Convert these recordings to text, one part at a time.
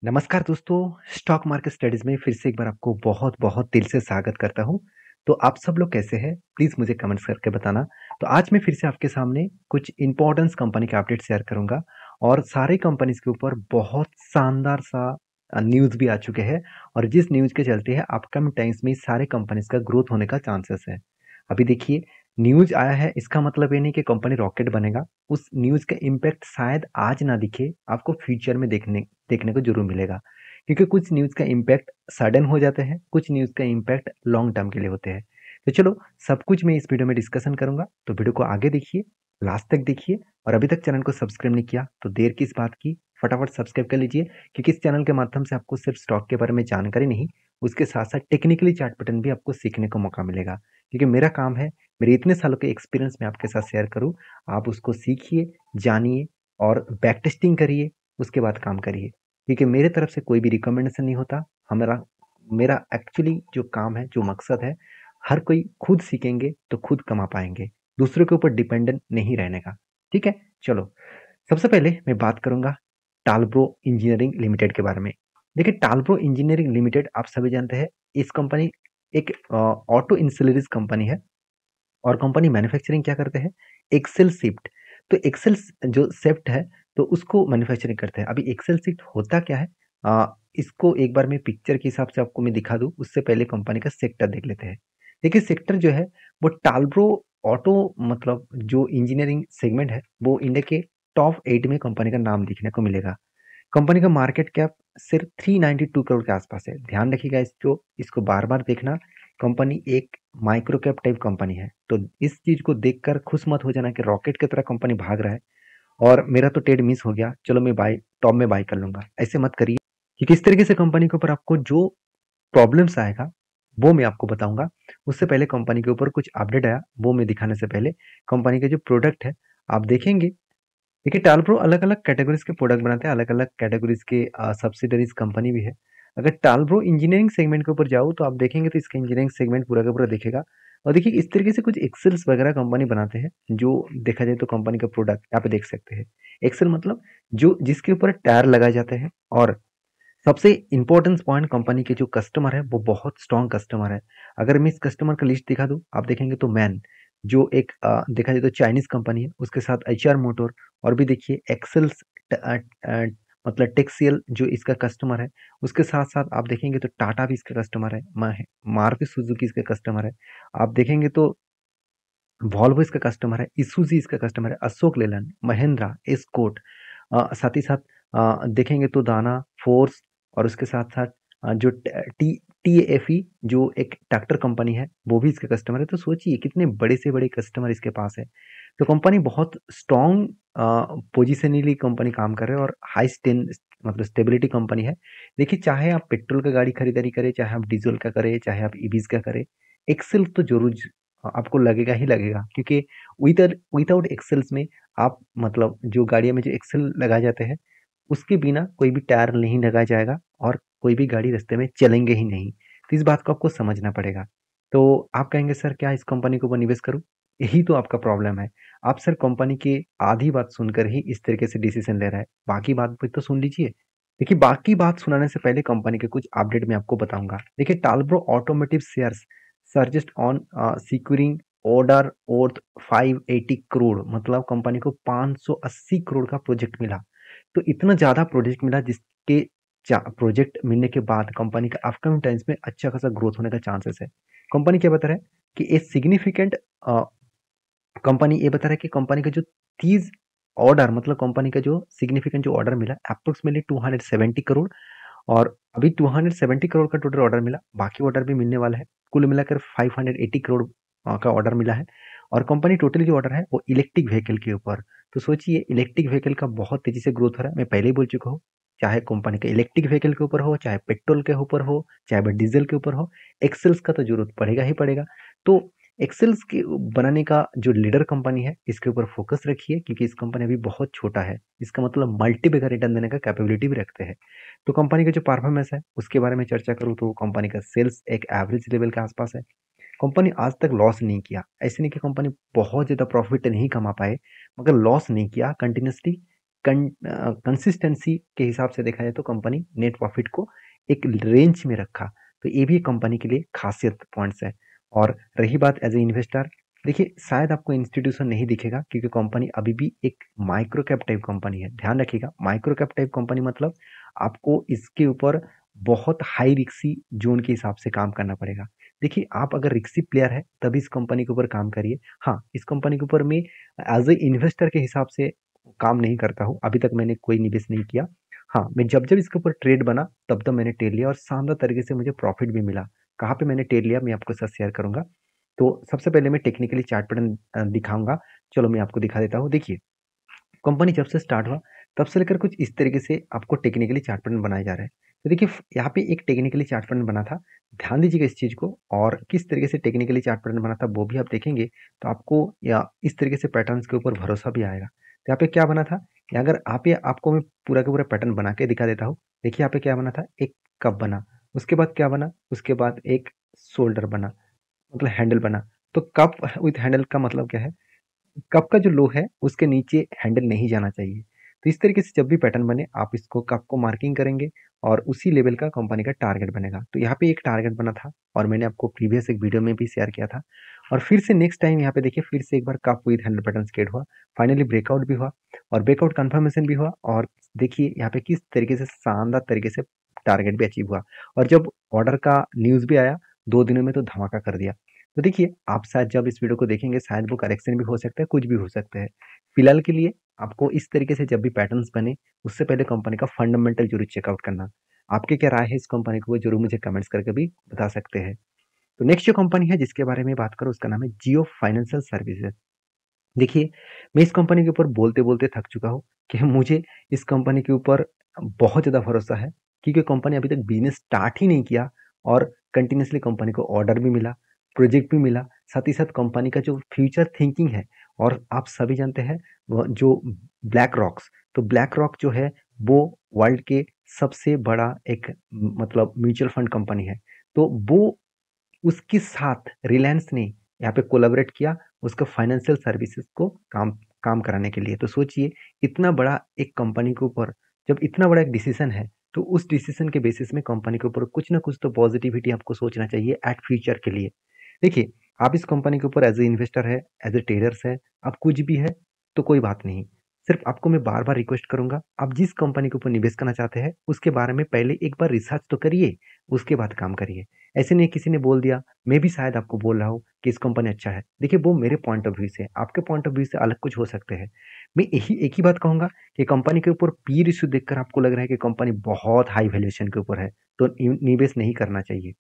नमस्कार दोस्तों, stock market studies में फिर से एक बार आपको बहुत-बहुत दिल से स्वागत करता हूँ। तो आप सब लोग कैसे हैं? प्लीज़ मुझे कमेंट्स करके बताना। तो आज मैं फिर से आपके सामने कुछ इम्पोर्टेंस कंपनी के अपडेट शेयर करूँगा और सारे कंपनीज़ के ऊपर बहुत शानदार सा न्यूज़ भी आ चुके हैं और जिस न्यूज़ के चलते है अपकमिंग टाइम्स में सारे कंपनीज़ का ग्रोथ होने का चांसेस है। अभी देखिए, न्यूज़ आया है इसका मतलब ये नहीं कि कंपनी रॉकेट बनेगा। उस न्यूज़ का इम्पैक्ट शायद आज ना दिखे, आपको फ्यूचर में देखने देखने को ज़रूर मिलेगा। क्योंकि कुछ न्यूज़ का इम्पैक्ट सडन हो जाते हैं, कुछ न्यूज़ का इम्पैक्ट लॉन्ग टर्म के लिए होते हैं। तो चलो, सब कुछ मैं इस वीडियो में डिस्कशन करूँगा, तो वीडियो को आगे देखिए, लास्ट तक देखिए और अभी तक चैनल को सब्सक्राइब नहीं किया, तो देर किस बात की, फटाफट सब्सक्राइब कर लीजिए क्योंकि इस चैनल के माध्यम से आपको सिर्फ स्टॉक के बारे में जानकारी नहीं, उसके साथ-साथ टेक्निकली चार्ट पैटर्न भी आपको सीखने को मौका मिलेगा। क्योंकि मेरा काम है, मेरे इतने सालों के एक्सपीरियंस मैं आपके साथ शेयर करूँ, आप उसको सीखिए, जानिए और बैक टेस्टिंग करिए, उसके बाद काम करिए। क्योंकि मेरे तरफ से कोई भी रिकमेंडेशन नहीं होता, हमारा मेरा एक्चुअली जो काम है, जो मकसद है, हर कोई खुद सीखेंगे तो खुद कमा पाएँगे, दूसरों के ऊपर डिपेंडेंट नहीं रहने का। ठीक है? चलो, सबसे पहले मैं बात करूँगा टालब्रो इंजीनियरिंग लिमिटेड के बारे में। देखिए, टालब्रो इंजीनियरिंग लिमिटेड आप सभी जानते हैं, इस कंपनी एक ऑटो इंसिलरीज कंपनी है और कंपनी मैन्युफैक्चरिंग क्या करते हैं? Excel sheet. तो एक्सेल जो शिफ्ट है, तो उसको मैन्युफैक्चरिंग करते हैं। अभी एक्सेल शीट होता क्या है? इसको एक बार मैं पिक्चर के हिसाब से आपको मैं दिखा दूँ, उससे पहले कंपनी का सेक्टर देख लेते हैं। देखिए, सेक्टर जो है, वो टालब्रो ऑटो मतलब जो इंजीनियरिंग सेगमेंट है, वो इंडिया के टॉप 8 में कंपनी का नाम दिखने को मिलेगा। कंपनी का मार्केट कैप सिर्फ 392 करोड़ के आसपास है। ध्यान रखिएगा इसको बार-बार देखना। कंपनी एक माइक्रो कैप टाइप कंपनी है। तो इस चीज़ को देखकर खुश मत हो जाना कि रॉकेट की तरह कंपनी भाग रहा है और मेरा तो ट्रेड मिस हो गया, चलो मैं टॉप में बाय कर लूँगा। ऐसे मत करिए क्योंकि इस तरीके से कंपनी के ऊपर आपको जो प्रॉब्लम्स आएगा, वो मैं आपको बताऊँगा। उससे पहले कंपनी के ऊपर कुछ अपडेट आया, वो मैं दिखाने से पहले कंपनी के जो प्रोडक्ट है, आप देखेंगे। देखिए, टालप्रो अलग-अलग कैटेगरीज़ के प्रोडक्ट बनाते हैं, अलग-अलग कैटेगरीज़ के सब्सिडरीज़ कंपनी भी है। अगर टालप्रो इंजीनियरिंग सेगमेंट के ऊपर जाऊँ तो आप देखेंगे तो इसका इंजीनियरिंग सेगमेंट पूरा का पूरा दिखेगा और देखिए इस तरीके से कुछ एक्सेल्स वगैरह कंपनी बनाते हैं, जो देखा जाए तो कंपनी का प्रोडक्ट यहाँ पे देख सकते हैं। एक्सेल मतलब जो जिसके ऊपर टायर लगाए जाते हैं और सबसे इम्पोर्टेंट पॉइंट कंपनी के जो कस्टमर है वो बहुत स्ट्रॉन्ग कस्टमर है। अगर मैं इस कस्टमर का लिस्ट दिखा दूँ, आप देखेंगे तो मैन जो एक देखा जाए तो चाइनीज़ कंपनी है, उसके साथ एचआर मोटर और भी देखिए एक्सेल्स मतलब टेक्सटिल जो इसका कस्टमर है, उसके साथ-साथ आप देखेंगे तो टाटा भी इसका कस्टमर है, मारुति सुजुकी इसका कस्टमर है। आप देखेंगे तो वोल्वो इसका कस्टमर है, इसूज़ू इसका कस्टमर है, अशोक लेलैंड, महिंद्रा, एस्कॉर्ट साथ ही साथ देखेंगे तो दाना, फोर्स और उसके साथ-साथ जो टीएफई जो एक ट्रैक्टर कंपनी है, वो भी इसके कस्टमर है। तो सोचिए कितने बड़े से बड़े कस्टमर इसके पास है। तो कंपनी बहुत स्ट्रॉन्ग पोज़िशनली कंपनी काम कर रहा है और हाई मतलब स्टेबिलिटी कंपनी है। देखिए, चाहे आप पेट्रोल का गाड़ी खरीदारी करें, चाहे आप डीज़ल का करें, चाहे आप ईवीज़ का करें, एक्सेल तो ज़रूर आपको लगेगा ही लगेगा क्योंकि विदाउट एक्सेल्स में आप मतलब जो गाड़ियों में जो एक्सेल लगाए जाते हैं, उसके बिना कोई भी टायर नहीं लगाया जाएगा और कोई भी गाड़ी रास्ते में चलेंगे ही नहीं। तो इस बात को आपको समझना पड़ेगा। तो आप कहेंगे सर क्या इस कंपनी के ऊपर निवेश करूँ? यही तो आपका प्रॉब्लम है। आप सर कंपनी की आधी बात सुनकर ही इस तरीके से डिसीज़न ले रहा है। बाकी बात भी तो सुन लीजिए। देखिए, बाकी बात सुनाने से पहले कंपनी के कुछ अपडेट मैं आपको बताऊँगा। देखिए, Talbros automotive shares surges on securing order worth 580 crore मतलब कंपनी को 580 करोड़ का प्रोजेक्ट मिला। तो इतना ज़्यादा प्रोजेक्ट मिला जिसके प्रोजेक्ट मिलने के बाद कंपनी का अपकमिंग टाइम्स में अच्छा खासा ग्रोथ होने का चांसेस है। कंपनी क्या बता रहा है कि ए सिग्निफिकेंट कंपनी ये बता रहा है कि कंपनी का जो 30 ऑर्डर मतलब कंपनी का जो सिग्निफिकेंट जो ऑर्डर मिला अप्रोक्सीमेटली 270 करोड़ और अभी 270 करोड़ का टोटल ऑर्डर मिला, बाकी ऑर्डर भी मिलने वाला है। कुल मिलाकर 580 करोड़ का ऑर्डर मिला है और कंपनी टोटली जो ऑर्डर है वो इलेक्ट्रिक व्हीकल के ऊपर। तो सोचिए इलेक्ट्रिक व्हीकल का बहुत तेजी से ग्रोथ हो रहा है। मैं पहले ही बोल चुका हूँ, चाहे कंपनी का इलेक्ट्रिक व्हीकल के ऊपर हो, चाहे पेट्रोल के ऊपर हो, चाहे वह डीजल के ऊपर हो, एक्सेल्स का तो जरूरत पड़ेगा ही पड़ेगा। तो एक्सेल्स के बनाने का जो लीडर कंपनी है इसके ऊपर फोकस रखिए क्योंकि इस कंपनी अभी बहुत छोटा है। इसका मतलब मल्टीपल रिटर्न देने का कैपेबिलिटी भी रखते हैं। तो कंपनी का जो परफॉर्मेंस है उसके बारे में चर्चा करूँ तो कंपनी का सेल्स एक एवरेज लेवल के आसपास है। कंपनी आज तक लॉस नहीं किया। ऐसे नहीं कि कंपनी बहुत ज़्यादा प्रॉफिट नहीं कमा पाए, मगर लॉस नहीं किया कंटिन्यूअसली कंसिस्टेंसी के हिसाब से देखा जाए तो कंपनी नेट प्रॉफिट को एक रेंज में रखा, तो ये भी कंपनी के लिए खासियत पॉइंट्स है। और रही बात एज ए इन्वेस्टर, देखिए शायद आपको इंस्टीट्यूशन नहीं दिखेगा क्योंकि कंपनी अभी भी एक माइक्रो कैप टाइप कंपनी है। ध्यान रखिएगा, माइक्रो कैप टाइप कंपनी मतलब आपको इसके ऊपर बहुत हाई रिक्सी जोन के हिसाब से काम करना पड़ेगा। देखिए आप अगर रिक्सी प्लेयर है तभी इस कंपनी के ऊपर काम करिए। हाँ, इस कंपनी के ऊपर मैं एज ए इन्वेस्टर के हिसाब से काम नहीं करता हूँ, अभी तक मैंने कोई निवेश नहीं किया। हाँ, मैं जब जब इसके ऊपर ट्रेड बना तब तब मैंने ट्रेड लिया और शानदार तरीके से मुझे प्रॉफिट भी मिला। कहाँ पे मैंने ट्रेड लिया मैं आपके साथ शेयर करूंगा। तो सबसे पहले मैं टेक्निकली चार्ट पैटर्न दिखाऊंगा। चलो मैं आपको दिखा देता हूँ। देखिए कंपनी जब से स्टार्ट हुआ तब से लेकर कुछ इस तरीके से आपको टेक्निकली चार्ट पैटर्न बनाया जा रहा है। तो देखिए यहाँ पे एक टेक्निकली चार्ट पैटर्न बना था, ध्यान दीजिएगा इस चीज को, और किस तरीके से टेक्निकली चार्ट पैटर्न बना था वो भी आप देखेंगे तो आपको या इस तरीके से पैटर्न्स के ऊपर भरोसा भी आएगा। तो यहाँ पे क्या बना था कि अगर आप ये आपको मैं पूरा का पूरा पैटर्न बना के दिखा देता हूँ। देखिए यहाँ पे क्या बना था, एक कप बना, उसके बाद क्या बना, उसके बाद एक शोल्डर बना, मतलब हैंडल बना। तो कप विथ हैंडल का मतलब क्या है, कप का जो लो है उसके नीचे हैंडल नहीं जाना चाहिए। तो इस तरीके से जब भी पैटर्न बने आप इसको कप को मार्किंग करेंगे और उसी लेवल का कंपनी का टारगेट बनेगा। तो यहाँ पे एक टारगेट बना था और मैंने आपको प्रीवियस एक वीडियो में भी शेयर किया था। और फिर से नेक्स्ट टाइम यहाँ पे देखिए फिर से एक बार कप विद हैंडल पैटर्न स्केट हुआ, फाइनली ब्रेकआउट भी हुआ और ब्रेकआउट कंफर्मेशन भी हुआ। और देखिए यहाँ पे किस तरीके से शानदार तरीके से टारगेट भी अचीव हुआ। और जब ऑर्डर का न्यूज भी आया 2 दिनों में तो धमाका कर दिया। तो देखिए आप शायद जब इस वीडियो को देखेंगे शायद वो करेक्शन भी हो सकता है, कुछ भी हो सकता है। फिलहाल के लिए आपको इस तरीके से जब भी पैटर्न्स बने उससे पहले कंपनी का फंडामेंटल जरूर चेकआउट करना। आपके क्या राय है इस कंपनी को वो जरूर मुझे कमेंट्स करके भी बता सकते हैं। तो नेक्स्ट जो कंपनी है जिसके बारे में बात करूँ उसका नाम है जियो फाइनेंशियल सर्विसेज। देखिए मैं इस कंपनी के ऊपर बोलते बोलते थक चुका हूँ कि मुझे इस कंपनी के ऊपर बहुत ज़्यादा भरोसा है क्योंकि कंपनी अभी तक बिजनेस स्टार्ट ही नहीं किया और कंटिन्यूसली कंपनी को ऑर्डर भी मिला, प्रोजेक्ट भी मिला, साथ ही साथ कंपनी का जो फ्यूचर थिंकिंग है। और आप सभी जानते हैं जो ब्लैक रॉक्स, तो ब्लैक रॉक जो है वो वर्ल्ड के सबसे बड़ा एक मतलब म्यूचुअल फंड कंपनी है। तो वो उसके साथ रिलायंस ने यहाँ पे कोलैबोरेट किया उसका फाइनेंशियल सर्विसेज को काम काम कराने के लिए। तो सोचिए इतना बड़ा एक कंपनी के ऊपर जब इतना बड़ा एक डिसीजन है तो उस डिसीजन के बेसिस में कंपनी के ऊपर कुछ ना कुछ तो पॉजिटिविटी आपको सोचना चाहिए एट फ्यूचर के लिए। देखिए आप इस कंपनी के ऊपर एज ए इन्वेस्टर है, एज ए ट्रेडर्स है, आप कुछ भी है तो कोई बात नहीं। सिर्फ आपको मैं बार बार रिक्वेस्ट करूंगा आप जिस कंपनी के ऊपर निवेश करना चाहते हैं उसके बारे में पहले एक बार रिसर्च तो करिए, उसके बाद काम करिए। ऐसे नहीं किसी ने बोल दिया, मैं भी शायद आपको बोल रहा हूँ कि इस कंपनी अच्छा है। देखिए वो मेरे पॉइंट ऑफ व्यू से, आपके पॉइंट ऑफ व्यू से अलग कुछ हो सकते हैं। मैं यही एक ही बात कहूंगा कि कंपनी के ऊपर पी इश्यू देखकर आपको लग रहा है कि कंपनी बहुत हाई वैल्यूएशन के ऊपर है तो निवेश नहीं करना चाहिए।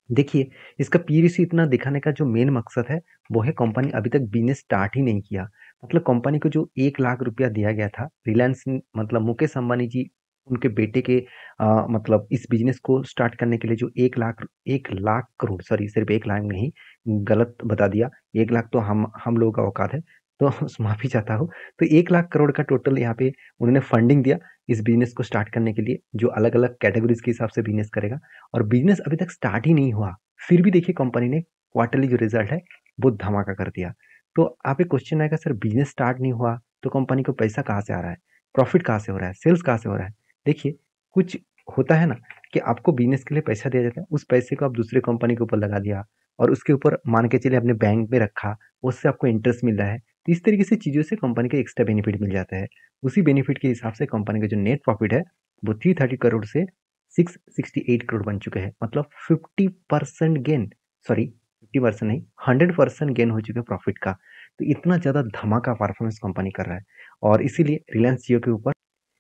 देखिए इसका पी इश्यू इतना दिखाने का जो मेन मकसद है वो है कंपनी अभी तक बिजनेस स्टार्ट ही नहीं किया। मतलब कंपनी को जो 1 लाख रुपया दिया गया था रिलायंस मतलब मुकेश अंबानी जी उनके बेटे के मतलब इस बिजनेस को स्टार्ट करने के लिए जो 1 लाख करोड़, सॉरी सिर्फ 1 लाख नहीं, गलत बता दिया, 1 लाख तो हम लोगों का औकात है, तो माफी चाहता हूँ। तो 1 लाख करोड़ का टोटल यहाँ पे उन्होंने फंडिंग दिया इस बिजनेस को स्टार्ट करने के लिए जो अलग अलग कैटेगरीज के हिसाब से बिजनेस करेगा। और बिजनेस अभी तक स्टार्ट ही नहीं हुआ फिर भी देखिए कंपनी ने क्वार्टरली जो रिजल्ट है वो धमाका कर दिया। तो आप एक क्वेश्चन आएगा सर बिजनेस स्टार्ट नहीं हुआ तो कंपनी को पैसा कहाँ से आ रहा है, प्रॉफिट कहाँ से हो रहा है, सेल्स कहाँ से हो रहा है। देखिए कुछ होता है ना कि आपको बिजनेस के लिए पैसा दिया जाता है, उस पैसे को आप दूसरे कंपनी के ऊपर लगा दिया और उसके ऊपर मान के चलिए अपने बैंक में रखा, उससे आपको इंटरेस्ट मिल रहा है। तो इस तरीके से चीज़ों से कंपनी का एक्स्ट्रा बेनिफिट मिल जाता है। उसी बेनिफिट के हिसाब से कंपनी का जो नेट प्रॉफिट है वो 330 करोड़ से 668 करोड़ बन चुके हैं, मतलब 50% गेन, सॉरी 50% नहीं 100% गेन हो चुके हैं प्रॉफिट का। तो इतना ज़्यादा धमाका परफॉर्मेंस कंपनी कर रहा है और इसीलिए रिलायंस जियो के ऊपर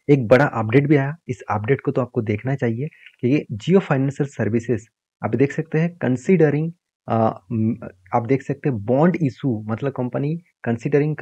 एक बड़ा अपडेट भी आया। इस अपडेट को तो आपको देखना चाहिए कि ये जियो फाइनेंशियल सर्विसेज आप देख सकते हैं कंसीडरिंग, आप देख सकते हैं बॉन्ड इशू, मतलब कंपनी कंसीडरिंग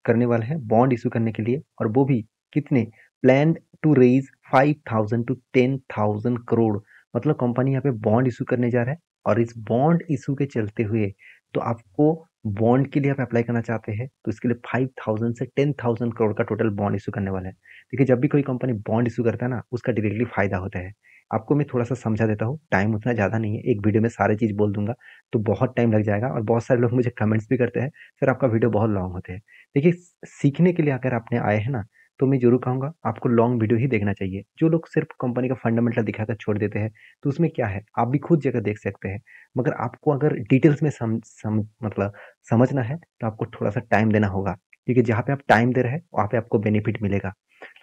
करने वाला है बॉन्ड इशू करने के लिए, और वो भी कितने, plan to raise 5,000 to 10,000 crore. मतलब कंपनी यहाँ पे बॉन्ड इशू करने जा रहा है और इस बॉन्ड इशू के चलते हुए तो आपको बॉन्ड के लिए आप अप्लाई करना चाहते हैं तो इसके लिए 5,000 से 10,000 करोड़ का टोटल बॉन्ड इशू करने वाला है। देखिए जब भी कोई कंपनी बॉन्ड इशू करता है ना उसका डायरेक्टली फायदा होता है। आपको मैं थोड़ा सा समझा देता हूँ, टाइम उतना ज़्यादा नहीं है, एक वीडियो में सारी चीज़ बोल दूंगा तो बहुत टाइम लग जाएगा और बहुत सारे लोग मुझे कमेंट्स भी करते हैं सर आपका वीडियो बहुत लॉन्ग होते हैं। देखिए सीखने के लिए अगर आपने आए हैं ना तो मैं ज़रूर कहूँगा आपको लॉन्ग वीडियो ही देखना चाहिए। जो लोग सिर्फ़ कंपनी का फंडामेंटल दिखाकर छोड़ देते हैं, तो उसमें क्या है, आप भी खुद जाकर देख सकते हैं। मगर आपको अगर डिटेल्स में मतलब समझना है, तो आपको थोड़ा-सा टाइम देना होगा, क्योंकि जहाँ पे आप टाइम दे रहे हैं, वहाँ पे आपको बेनिफिट मिलेगा।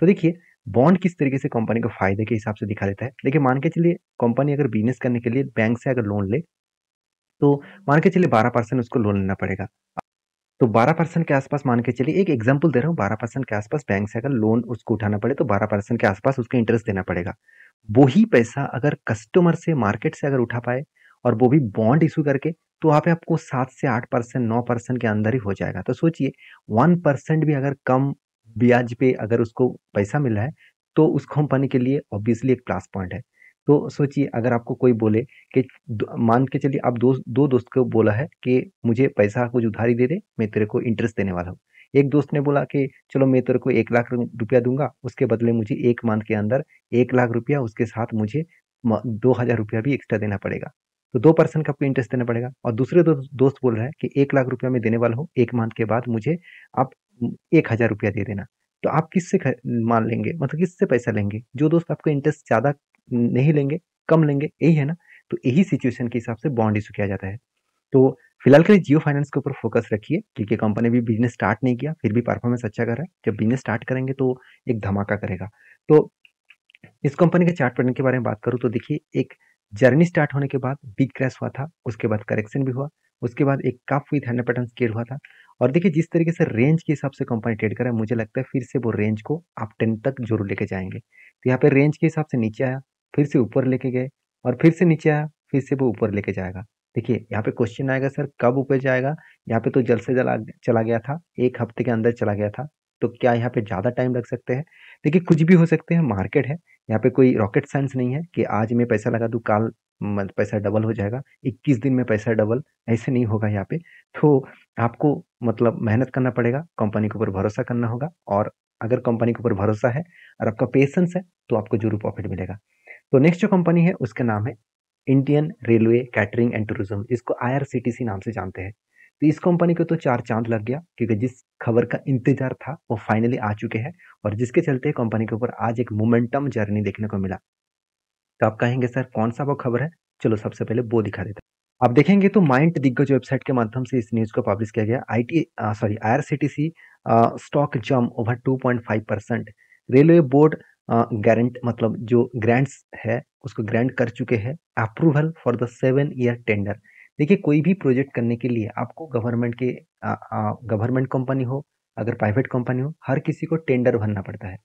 तो देखिए, बॉन्ड किस तरीके से कंपनी को फ़ायदे के हिसाब से दिखा देता है। देखिए, मान के चलिए कंपनी अगर बिज़नेस करने के लिए बैंक से अगर लोन ले, तो मान के चलिए 12% उसको लोन लेना पड़ेगा। तो 12% के आसपास मान के चलिए, एक एग्जांपल दे रहा हूँ, 12% के आसपास बैंक से अगर लोन उसको उठाना पड़े तो 12% के आसपास उसको इंटरेस्ट देना पड़ेगा। वही पैसा अगर कस्टमर से मार्केट से अगर उठा पाए और वो भी बॉन्ड इशू करके, तो वहाँ पे आपको 7 से 8% 9% के अंदर ही हो जाएगा। तो सोचिए 1% भी अगर कम ब्याज पे अगर उसको पैसा मिल रहा है, तो उस कंपनी के लिए ऑब्वियसली एक प्लस पॉइंट है। तो सोचिए अगर आपको कोई बोले कि मान के चलिए आप दो दोस्त को बोला है कि मुझे पैसा कुछ उधारी दे दे, मैं तेरे को इंटरेस्ट देने वाला हूँ। एक दोस्त ने बोला कि चलो मैं तेरे को 1 लाख रुपया दूंगा, उसके बदले मुझे 1 मंथ के अंदर 1 लाख रुपया, उसके साथ मुझे 2,000 रुपया भी एक्स्ट्रा देना पड़ेगा। तो 2% का आपको इंटरेस्ट देना पड़ेगा। और दूसरे दोस्त बोल रहा है कि 1 लाख रुपया मैं देने वाला हूँ, 1 मंथ के बाद मुझे आप 1,000 रुपया दे देना। तो आप किससे मान लेंगे, मतलब किससे पैसा लेंगे? जो दोस्त आपको इंटरेस्ट ज्यादा नहीं लेंगे, कम लेंगे, यही है ना। तो यही सिचुएशन के हिसाब से बॉन्ड इशू किया जाता है। तो फिलहाल के लिए जियो फाइनेंस के ऊपर फोकस रखिए, क्योंकि कंपनी भी बिजनेस स्टार्ट नहीं किया, फिर भी परफॉर्मेंस अच्छा कर रहा है। जब बिजनेस स्टार्ट करेंगे तो एक धमाका करेगा। तो इस कंपनी के चार्ट पैटर्न के बारे में बात करूँ तो देखिए, एक जर्नी स्टार्ट होने के बाद बिग क्रैश हुआ था, उसके बाद करेक्शन भी हुआ, उसके बाद एक cup with handle pattern create हुआ था। और देखिए जिस तरीके से रेंज के हिसाब से कंपनी ट्रेड कर रहा है, मुझे लगता है फिर से वो रेंज को आप 10 तक जरूर लेके जाएंगे। तो यहाँ पे रेंज के हिसाब से नीचे आया, फिर से ऊपर लेके गए, और फिर से नीचे आया, फिर से वो ऊपर लेके जाएगा। देखिए यहाँ पे क्वेश्चन आएगा, सर कब ऊपर जाएगा? यहाँ पे तो जल्द से जल्द चला गया था, 1 हफ्ते के अंदर चला गया था। तो क्या यहाँ पे ज्यादा टाइम लग सकते हैं? देखिए कुछ भी हो सकते हैं, मार्केट है। यहाँ पे कोई रॉकेट साइंस नहीं है कि आज मैं पैसा लगा दूं कल पैसा डबल हो जाएगा, 21 दिन में पैसा डबल, ऐसे नहीं होगा यहाँ पे। तो आपको मतलब मेहनत करना पड़ेगा, कंपनी के ऊपर भरोसा करना होगा, और अगर कंपनी के ऊपर भरोसा है और आपका पेशेंस है, तो आपको जरूर प्रॉफिट मिलेगा। तो नेक्स्ट जो कंपनी है उसका नाम है Indian railway catering and tourism, इसको आईआरसीटीसी नाम से जानते हैं। तो इस कंपनी को तो चार चांद लग गया, क्योंकि जिस खबर का इंतजार था वो फाइनली आ चुके हैं, और जिसके चलते कंपनी के ऊपर आज एक मोमेंटम जर्नी देखने को मिला। तो आप कहेंगे सर कौन सा वो खबर है? चलो सबसे पहले वो दिखा देता हूं। आप देखेंगे तो माइंड दिग्गज वेबसाइट के माध्यम से इस न्यूज को पब्लिश किया गया। आईआरसीटीसी स्टॉक जम ओवर 2.5%। रेलवे बोर्ड गारंट मतलब जो ग्रांट्स है उसको ग्रांट कर चुके हैं approval for the 7 year tender. देखिए कोई भी प्रोजेक्ट करने के लिए आपको गवर्नमेंट कंपनी हो, अगर प्राइवेट कंपनी हो, हर किसी को टेंडर भरना पड़ता है।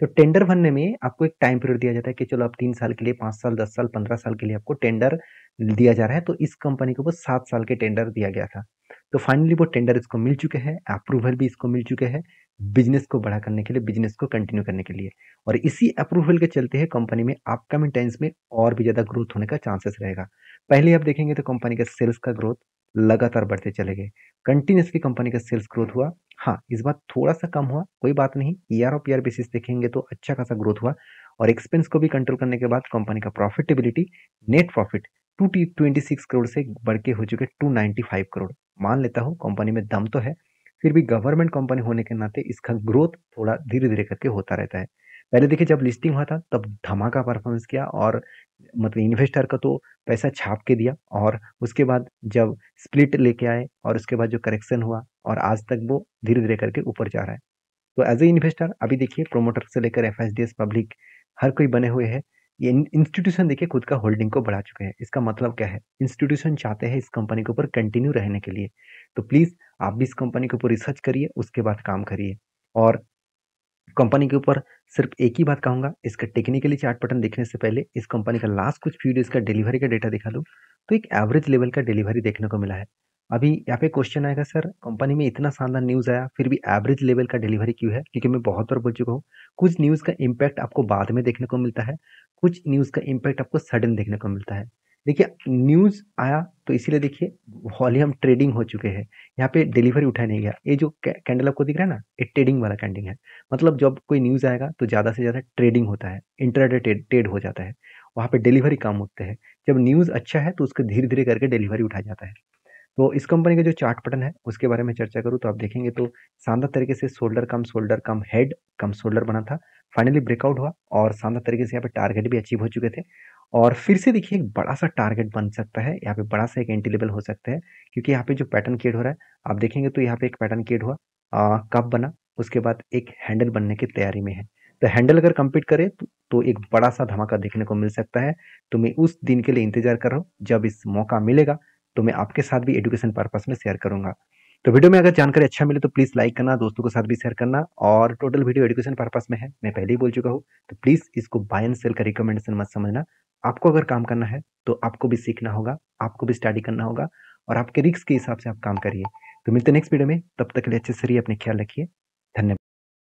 तो टेंडर भरने में आपको एक टाइम पीरियड दिया जाता है कि चलो आप 3 साल के लिए, 5 साल, 10 साल, 15 साल के लिए आपको टेंडर दिया जा रहा है। तो इस कंपनी को वो 7 साल के टेंडर दिया गया था। तो फाइनली वो टेंडर इसको मिल चुके हैं, अप्रूवल भी इसको मिल चुके हैं, बिजनेस को बड़ा करने के लिए, बिजनेस को कंटिन्यू करने के लिए। और इसी अप्रूवल के चलते है कंपनी में अपकमिंग टाइम्स में और भी ज्यादा ग्रोथ होने का चांसेस रहेगा। पहले आप देखेंगे तो कंपनी का सेल्स का ग्रोथ लगातार बढ़ते चले गए, कंटिन्यूसली कंपनी का सेल्स ग्रोथ हुआ। हाँ इस बार थोड़ा सा कम हुआ, कोई बात नहीं, ईयर ऑफ ईयर बेसिस देखेंगे तो अच्छा खासा ग्रोथ हुआ। और एक्सपेंस को भी कंट्रोल करने के बाद कंपनी का प्रॉफिटेबिलिटी, नेट प्रॉफिट 226 करोड़ से बढ़ के हो चुके 295 करोड़। मान लेता हूँ कंपनी में दम तो है, फिर भी गवर्नमेंट कंपनी होने के नाते इसका ग्रोथ थोड़ा धीरे धीरे करके होता रहता है। पहले देखिए जब लिस्टिंग हुआ था तब धमाका परफॉर्मेंस किया, और मतलब इन्वेस्टर का तो पैसा छाप के दिया, और उसके बाद जब स्प्लिट लेके आए और उसके बाद जो करेक्शन हुआ, और आज तक वो धीरे धीरे करके ऊपर जा रहा है। तो एज ए इन्वेस्टर अभी देखिए प्रोमोटर से लेकर एफएसडीएस पब्लिक हर कोई बने हुए हैं। ये इंस्टीट्यूशन देखिए खुद का होल्डिंग को बढ़ा चुके हैं। इसका मतलब क्या है, इंस्टीट्यूशन चाहते हैं इस कंपनी के ऊपर कंटिन्यू रहने के लिए। तो प्लीज आप भी इस कंपनी के ऊपर रिसर्च करिए, उसके बाद काम करिए। और कंपनी के ऊपर सिर्फ एक ही बात कहूंगा, इसका टेक्निकली चार्ट पैटर्न देखने से पहले इस कंपनी का लास्ट कुछ फ्यू डेज का डिलीवरी का डेटा दिखा दूं, तो एक एवरेज लेवल का डिलीवरी देखने को मिला है। अभी यहाँ पे क्वेश्चन आएगा, सर कंपनी में इतना शानदार न्यूज आया फिर भी एवरेज लेवल का डिलीवरी क्यों है? क्योंकि मैं बहुत बार बोल चुका हूँ, कुछ न्यूज का इम्पैक्ट आपको बाद में देखने को मिलता है, कुछ न्यूज का इम्पैक्ट आपको सडन देखने को मिलता है। देखिए न्यूज आया तो इसीलिए देखिए वॉल्यूम ट्रेडिंग हो चुके हैं, यहाँ पे डिलीवरी उठाया नहीं गया। ये जो कैंडल आपको दिख रहा है ना, ये ट्रेडिंग वाला कैंडल है। मतलब जब कोई न्यूज आएगा तो ज्यादा से ज्यादा ट्रेडिंग होता है, इंट्राडे ट्रेड हो जाता है, वहां पे डिलीवरी कम होते हैं। जब न्यूज अच्छा है तो उसको धीरे धीरे करके डिलीवरी उठाया जाता है। तो इस कंपनी का जो चार्ट पैटर्न है उसके बारे में चर्चा करूँ तो आप देखेंगे तो शानदार तरीके से शोल्डर कम हेड कम शोल्डर बना था। फाइनली ब्रेकआउट हुआ और शानदार तरीके से यहाँ पे टारगेट भी अचीव हो चुके थे। और फिर से देखिए एक बड़ा सा टारगेट बन सकता है, यहाँ पे बड़ा सा एक एंट्री लेवल हो सकता है, क्योंकि यहाँ पे जो पैटर्न क्रिएट हो रहा है आप देखेंगे तो यहाँ पे एक पैटर्न क्रिएट हुआ, कप बना, उसके बाद एक हैंडल बनने की तैयारी में है। तो हैंडल अगर कंप्लीट करे तो एक बड़ा सा धमाका देखने को मिल सकता है। तो मैं उस दिन के लिए इंतजार कर रहा हूँ जब इस मौका मिलेगा, तो मैं आपके साथ भी एजुकेशन पर्पस में शेयर करूंगा। तो वीडियो में अगर जानकारी अच्छा मिले तो प्लीज लाइक करना, दोस्तों के साथ भी शेयर करना। और टोटल वीडियो एजुकेशन पर्पस में है, मैं पहले ही बोल चुका हूँ। तो प्लीज इसको बाय एंड सेल का रिकमेंडेशन मत समझना। आपको अगर काम करना है तो आपको भी सीखना होगा, आपको भी स्टडी करना होगा, और आपके रिस्क के हिसाब से आप काम करिए। तो मिलते हैं नेक्स्ट वीडियो में, तब तक के लिए अच्छे से रहिए, अपने ख्याल रखिए।